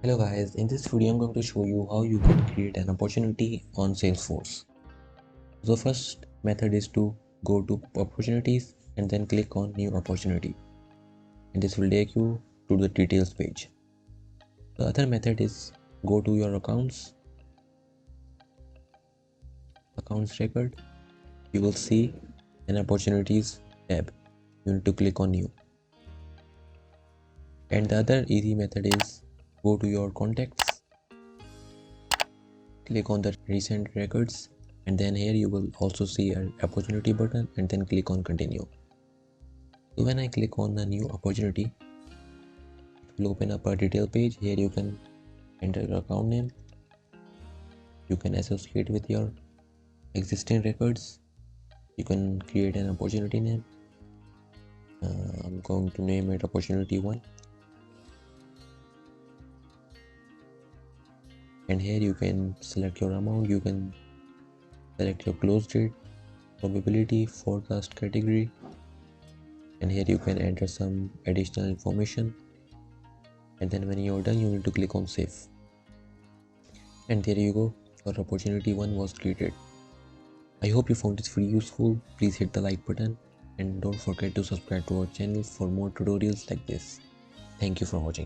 Hello guys, in this video I'm going to show you how you can create an opportunity on Salesforce. The first method is to go to opportunities and then click on new opportunity, and this will take you to the details page. The other method is go to your accounts record. You will see an opportunities tab. You need to click on new. And the other easy method is go to your contacts, click on the recent records, and then here you will also see an opportunity button and then click on continue. So when I click on the new opportunity, it will open up a detail page. Here you can enter your account name, you can associate with your existing records, you can create an opportunity name. I'm going to name it opportunity 1, and here you can select your amount, you can select your close date, probability, forecast category, and here you can enter some additional information, and then when you're done you need to click on save, and there you go, your opportunity 1 was created. I hope you found this video useful. Please hit the like button and don't forget to subscribe to our channel for more tutorials like this. Thank you for watching.